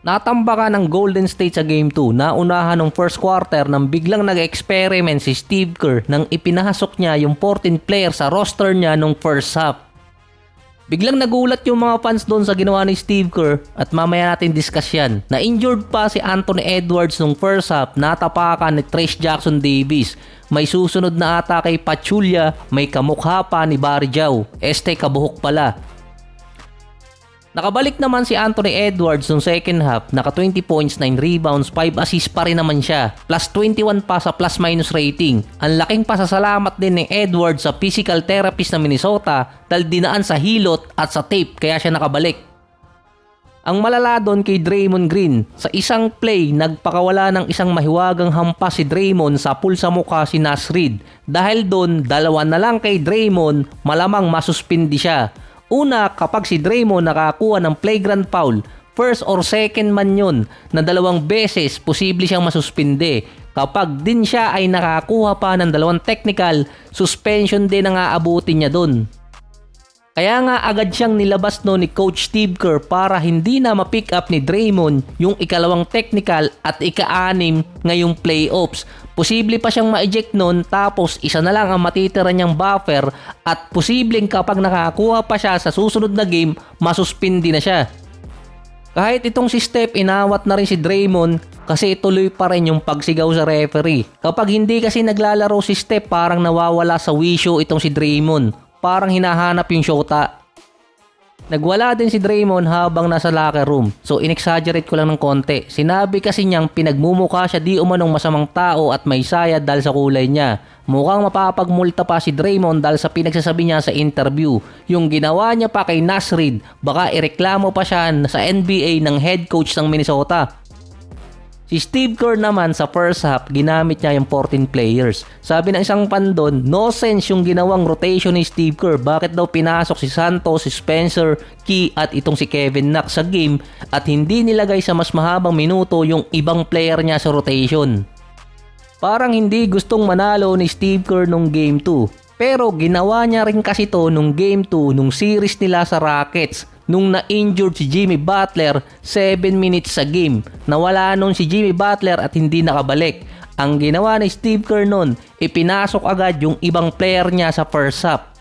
Natambakan ng Golden State sa Game 2 na unahan ng first quarter nang biglang nag-experiment si Steve Kerr nang ipinasok niya yung 14 player sa roster niya nung first half. Biglang nagulat yung mga fans doon sa ginawa ni Steve Kerr at mamaya natin discuss yan. Na-injured pa si Anthony Edwards nung first half, natapakan ni Trayce Jackson Davis. May susunod na ata kay Pachulia, may kamukha pa ni Barry Jau. Kabuhok pala. Nakabalik naman si Anthony Edwards nung second half, naka 20 points, 9 rebounds, 5 assists pa rin naman siya, plus 21 pa sa plus-minus rating. Ang laking pasasalamat din ni Edwards sa physical therapist ng Minnesota dahil dinaan sa hilot at sa tape kaya siya nakabalik. Ang malala doon kay Draymond Green, sa isang play nagpakawala ng isang mahiwagang hampas si Draymond sa pool sa mukha si Naz Reid. Dahil doon, dalawa na lang kay Draymond, malamang masuspindi siya. Una, kapag si Draymond nakakuha ng flagrant foul, first or second man yun, na 2 beses posible siyang masuspinde. Kapag din siya ay nakakuha pa ng 2 technical, suspension din ang aabutin niya dun. Kaya nga agad siyang nilabas no ni Coach Steve Kerr para hindi na ma-pick up ni Draymond yung ikalawang technical at ika-6 ngayong playoffs. Posible pa siyang ma-eject nun tapos isa na lang ang matitira niyang buffer at posibleng kapag nakakuha pa siya sa susunod na game, masuspindi na siya. Kahit itong si Steph inawat na rin si Draymond kasi tuloy pa rin yung pagsigaw sa referee. Kapag hindi kasi naglalaro si Steph parang nawawala sa wisyo itong si Draymond. Parang hinahanap yung shota. Nagwala din si Draymond habang nasa locker room. So inexaggerate ko lang ng konti. Sinabi kasi niyang pinagmumukha siya di umanong masamang tao at may sayad dahil sa kulay niya. Mukhang mapapagmulta pa si Draymond dahil sa pinagsasabi niya sa interview. Yung ginawa niya pa kay Naz Reid, baka ireklamo pa siya sa NBA ng head coach ng Minnesota. Si Steve Kerr naman sa first half, ginamit niya yung 14 players. Sabi ng isang fan doon, no sense yung ginawang rotation ni Steve Kerr. Bakit daw pinasok si Santos, si Spencer, Key at itong si Kevin Knox sa game at hindi nilagay sa mas mahabang minuto yung ibang player niya sa rotation. Parang hindi gustong manalo ni Steve Kerr nung Game 2. Pero ginawa niya rin kasi to nung Game 2 nung series nila sa Rockets. Nung na-injured si Jimmy Butler 7 minutes sa game. Nawala nun si Jimmy Butler at hindi nakabalik. Ang ginawa ni Steve Kerr nun, ipinasok agad yung ibang player niya sa first half.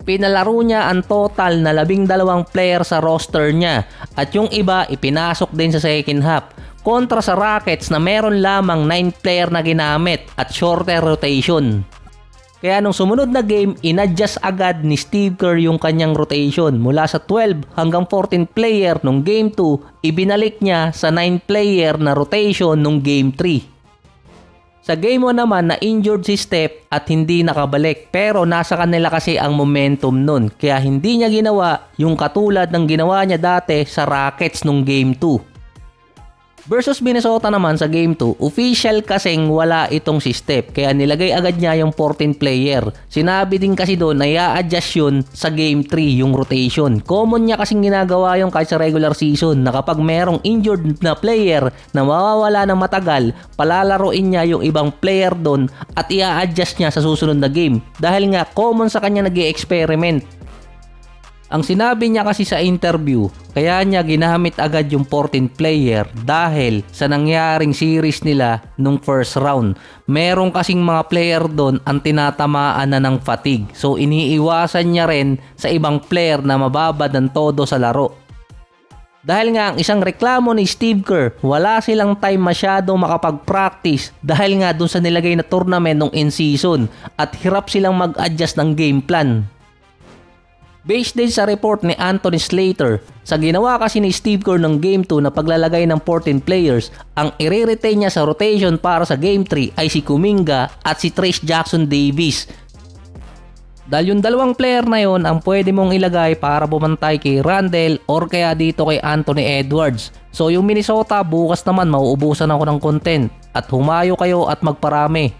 Pinalaro niya ang total na 12 player sa roster niya at yung iba ipinasok din sa second half. Kontra sa Rockets na meron lamang 9 player na ginamit at shorter rotation. Kaya nung sumunod na game, inadjust agad ni Steve Kerr yung kanyang rotation. Mula sa 12 hanggang 14 player nung Game 2, ibinalik niya sa 9 player na rotation nung Game 3. Sa Game 1 naman, na-injured si Steph at hindi nakabalik. Pero nasa kanila kasi ang momentum nun. Kaya hindi niya ginawa yung katulad ng ginawa niya dati sa Rockets nung Game 2. Versus Minnesota naman sa Game 2, official kasing wala itong si Steph kaya nilagay agad niya yung 14 player. Sinabi din kasi doon na i-adjust yun sa Game 3 yung rotation. Common niya kasing ginagawa yung kahit sa regular season na kapag merong injured na player na mawawala ng matagal, palalaroin niya yung ibang player doon at i-adjust niya sa susunod na game. Dahil nga common sa kanya nag-i-experiment. Ang sinabi niya kasi sa interview, kaya niya ginamit agad yung 14 player dahil sa nangyaring series nila nung first round. Meron kasing mga player doon ang tinatamaan na ng fatigue. So iniiwasan niya rin sa ibang player na mababad ng todo sa laro. Dahil nga ang isang reklamo ni Steve Kerr, wala silang time masyado makapag-practice dahil nga doon sa nilagay na tournament nung in-season at hirap silang mag-adjust ng game plan. Based din sa report ni Anthony Slater, sa ginawa kasi ni Steve Kerr ng Game 2 na paglalagay ng 14 players, ang i-retain niya sa rotation para sa Game 3 ay si Kuminga at si Trayce Jackson Davis. Dahil yung 2 player na yon ang pwede mong ilagay para bumantay kay Randle or kaya dito kay Anthony Edwards. So yung Minnesota bukas naman mauubusan ako ng content at humayo kayo at magparami.